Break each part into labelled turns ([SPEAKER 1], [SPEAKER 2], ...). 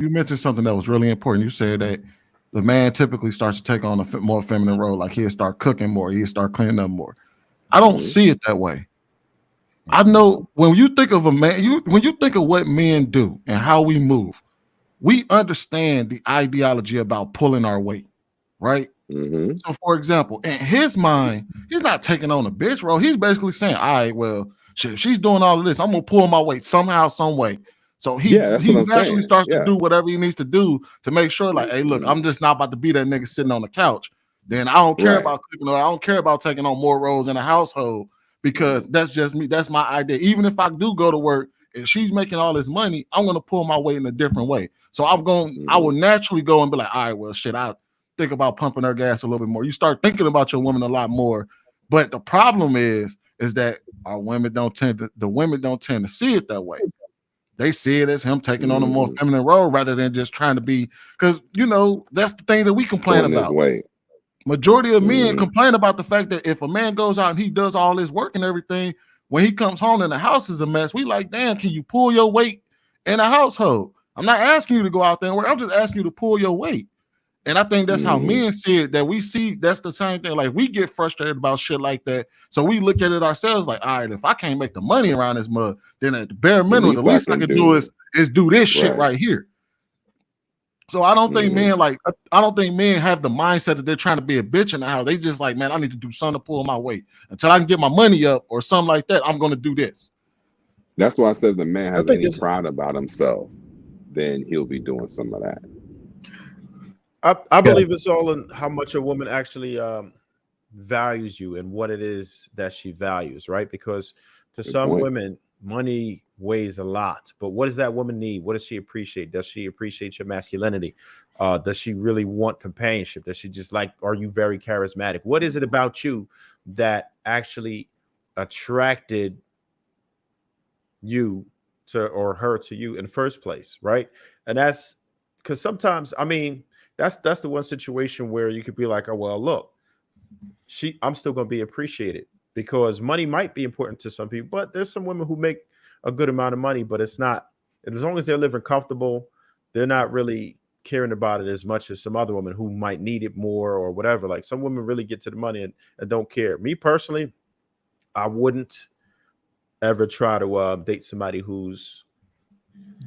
[SPEAKER 1] you mentioned something that was really important. You said that the man typically starts to take on a more feminine role, like he'll start cooking more, he'll start cleaning up more. I don't
[SPEAKER 2] Mhm.
[SPEAKER 1] see it that way. I know when you think of a man, when you think of what men do and how we move, we understand the ideology about pulling our weight, right?
[SPEAKER 2] Mhm.
[SPEAKER 1] So, for example, in his mind, he's not taking on a bitch role. He's basically saying, "All right, well, shit, she's doing all of this. I'm gonna pull my weight somehow, some way." So
[SPEAKER 2] Yeah, that's what
[SPEAKER 1] he
[SPEAKER 2] I'm
[SPEAKER 1] naturally
[SPEAKER 2] saying.
[SPEAKER 1] starts to
[SPEAKER 2] Yeah.
[SPEAKER 1] do whatever he needs to do to make sure, like, hey, look,
[SPEAKER 2] Mhm.
[SPEAKER 1] I'm just not about to be that nigga sitting on the couch. Then I don't care
[SPEAKER 2] Right.
[SPEAKER 1] about cooking. I don't care about taking on more roles in a household because that's just me. That's my idea. Even if I do go to work, if she's making all this money, I'm gonna pull my weight in a different way. So I will
[SPEAKER 2] Mhm.
[SPEAKER 1] naturally go and be like, all right, well, shit, I think about pumping her gas a little bit more. You start thinking about your woman a lot more. But the problem is that our women don't tend to the women don't tend to see it that way. They see it as him taking on a more
[SPEAKER 2] Mhm.
[SPEAKER 1] feminine role rather than just trying to be because that's the thing that we complain
[SPEAKER 2] Pulling his
[SPEAKER 1] about.
[SPEAKER 2] weight.
[SPEAKER 1] Majority of men
[SPEAKER 2] Mhm.
[SPEAKER 1] complain about the fact that if a man goes out and he does all this work and everything, when he comes home and the house is a mess, we like, damn, can you pull your weight in a household? I'm not asking you to go out there and work. I'm just asking you to pull your weight. And I think that's how
[SPEAKER 2] Mhm.
[SPEAKER 1] men see it, that we see that's the same thing. Like we get frustrated about shit like that. So we look at it ourselves like, all right, if I can't make the money around this mud, then at the bare
[SPEAKER 2] The
[SPEAKER 1] minimum, the
[SPEAKER 2] least I
[SPEAKER 1] least I
[SPEAKER 2] can
[SPEAKER 1] can do
[SPEAKER 2] do.
[SPEAKER 1] is do this shit
[SPEAKER 2] Right.
[SPEAKER 1] right here. So I don't think
[SPEAKER 2] Mhm.
[SPEAKER 1] men like I don't think men have the mindset that they're trying to be a bitch in the house. They just like, man, I need to do something to pull my weight. Until I can get my money up or something like that, I'm gonna do this.
[SPEAKER 2] That's why I said if the man
[SPEAKER 3] I
[SPEAKER 2] has
[SPEAKER 3] think
[SPEAKER 2] any
[SPEAKER 3] it's
[SPEAKER 2] pride about himself, then he'll be doing some of that.
[SPEAKER 3] I
[SPEAKER 1] Yeah.
[SPEAKER 3] believe it's all in how much a woman actually values you and what it is that she values, right? Because to
[SPEAKER 2] Good
[SPEAKER 3] some
[SPEAKER 2] point.
[SPEAKER 3] women, money weighs a lot. But what does that woman need? What does she appreciate? Does she appreciate your masculinity? Does she really want companionship? Does she just like, are you very charismatic? What is it about you that actually attracted you to or her to you in the first place, right? And that's because sometimes, I mean, that's the one situation where you could be like, oh well, look, I'm still going to be appreciated because money might be important to some people, but there's some women who make a good amount of money, but it's not, as long as they're living comfortable, they're not really caring about it as much as some other women who might need it more or whatever. Like some women really get to the money and don't care. Me personally, I wouldn't ever try to date somebody who's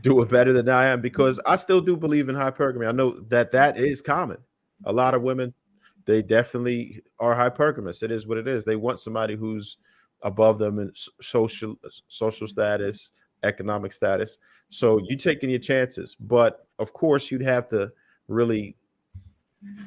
[SPEAKER 3] doing better than I am because I still do believe in hypergamy. I know that that is common. A lot of women, they definitely are hypergamous. It is what it is. They want somebody who's above them in social status, economic status. So you taking your chances, but of course you'd have to really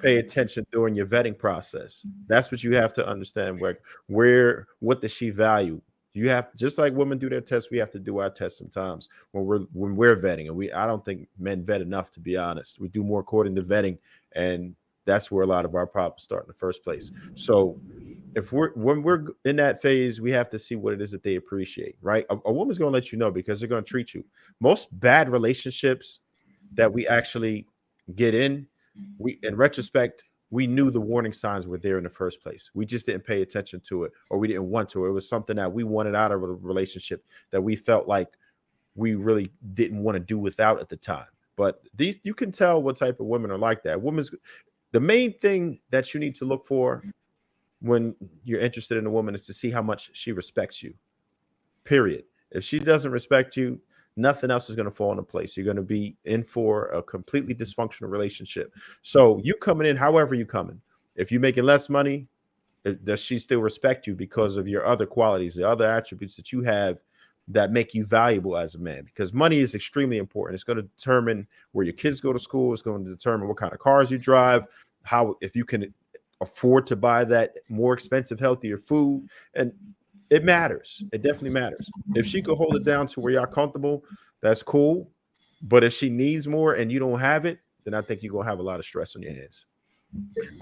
[SPEAKER 3] pay attention during your vetting process. That's what you have to understand. What does she value? You have, just like women do their tests, we have to do our tests sometimes when we're vetting. And I don't think men vet enough, to be honest. We do more according to vetting, and that's where a lot of our problems start in the first place. So if we're in that phase, we have to see what it is that they appreciate, right? A woman's gonna let you know because they're gonna treat you. Most bad relationships that we actually get in retrospect, we knew the warning signs were there in the first place. We just didn't pay attention to it, or we didn't want to. It was something that we wanted out of a relationship that we felt like we really didn't want to do without at the time. But these, you can tell what type of women are like that. Women's, the main thing that you need to look for when you're interested in a woman is to see how much she respects you. Period. If she doesn't respect you, nothing else is going to fall into place. You're going to be in for a completely dysfunctional relationship. So you coming in, however you coming, if you're making less money, does she still respect you because of your other qualities, the other attributes that you have that make you valuable as a man? Because money is extremely important. It's going to determine where your kids go to school. It's going to determine what kind of cars you drive, how, if you can afford to buy that more expensive, healthier food. And it matters. It definitely matters. If she could hold it down to where y'all comfortable, that's cool. But if she needs more and you don't have it, then I think you're gonna have a lot of stress on your hands.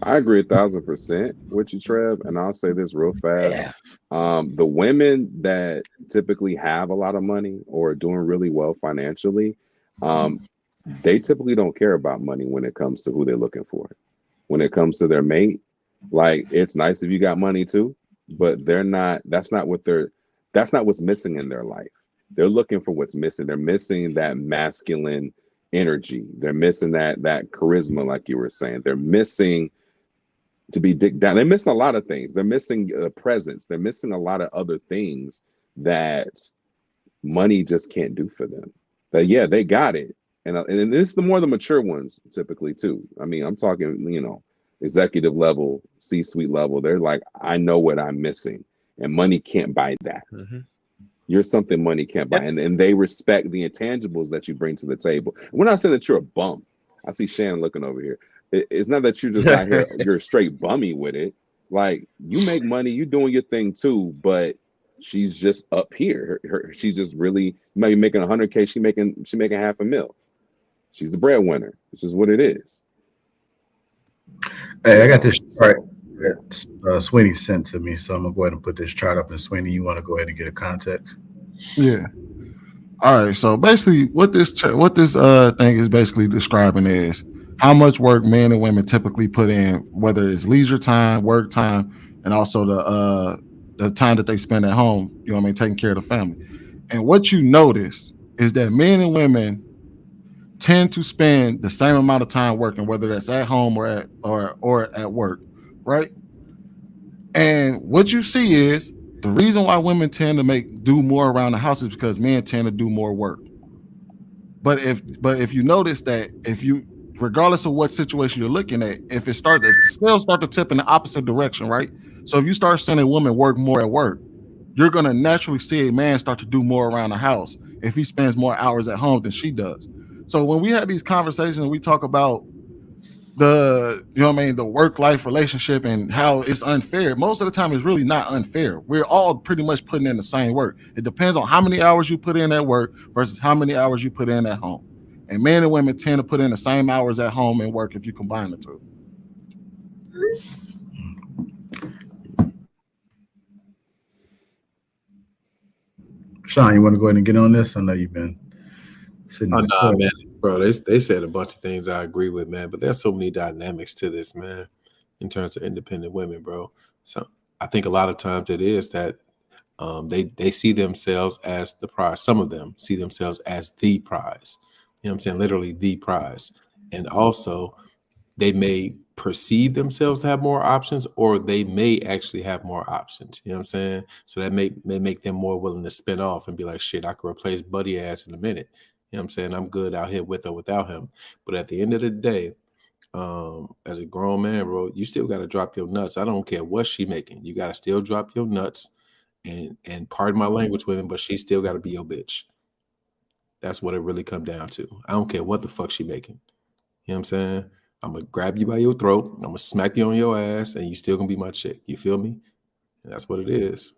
[SPEAKER 2] I agree 1,000% with you, Trev. And I'll say this real fast.
[SPEAKER 3] Yeah.
[SPEAKER 2] The women that typically have a lot of money or are doing really well financially, um, they typically don't care about money when it comes to who they're looking for. When it comes to their mate, like it's nice if you got money too, but they're not, that's not what's missing in their life. They're looking for what's missing. They're missing that masculine energy. They're missing that charisma, like you were saying. They're missing to be dick down. They're missing a lot of things. They're missing a presence. They're missing a lot of other things that money just can't do for them. That yeah, they got it, and this is the more the mature ones typically too. I mean, I'm talking, you know, executive level, C-suite level. They're like, I know what I'm missing, and money can't buy that.
[SPEAKER 3] Mm-hmm.
[SPEAKER 2] You're something money can't buy, and they respect the intangibles that you bring to the table. We're not saying that you're a bum. I see Shannon looking over here. It's not that you're just out here, you're straight bummy with it. Like, you make money, you're doing your thing too, but she's just up here. She's just really maybe making 100K. She making $500,000. She's the breadwinner. It's just what it is.
[SPEAKER 4] Hey, I got this chart that Sweeney sent to me, so I'm gonna go ahead and put this chart up. And Sweeney, you want to go ahead and get a context?
[SPEAKER 1] Yeah. All right. So basically, what this thing is basically describing is how much work men and women typically put in, whether it's leisure time, work time, and also the time that they spend at home. You know what I mean, taking care of the family. And what you notice is that men and women tend to spend the same amount of time working, whether that's at home or at work, right? And what you see is the reason why women tend to do more around the house is because men tend to do more work. But if you notice that regardless of what situation you're looking at, if the scales start to tip in the opposite direction, right? So if you start seeing a woman work more at work, you're gonna naturally see a man start to do more around the house if he spends more hours at home than she does. So when we have these conversations and we talk about the work-life relationship and how it's unfair, most of the time it's really not unfair. We're all pretty much putting in the same work. It depends on how many hours you put in at work versus how many hours you put in at home. And men and women tend to put in the same hours at home and work if you combine the two.
[SPEAKER 4] Sean, you want to go ahead and get on this? I know you've been sitting.
[SPEAKER 5] Oh, nah, man, bro. They said a bunch of things I agree with, man. But there's so many dynamics to this, man, in terms of independent women, bro. So I think a lot of times it is that they see themselves as the prize. Some of them see themselves as the prize. You know what I'm saying? Literally the prize. And also they may perceive themselves to have more options, or they may actually have more options. You know what I'm saying? So that may make them more willing to spin off and be like, shit, I could replace Buddy ass in a minute. You know what I'm saying? I'm good out here with or without him. But at the end of the day, as a grown man, bro, you still got to drop your nuts. I don't care what she making. You got to still drop your nuts. And pardon my language, women, but she still got to be your bitch. That's what it really come down to. I don't care what the fuck she making. You know what I'm saying? I'm going to grab you by your throat. I'm going to smack you on your ass, and you still going to be my chick. You feel me? And that's what it is.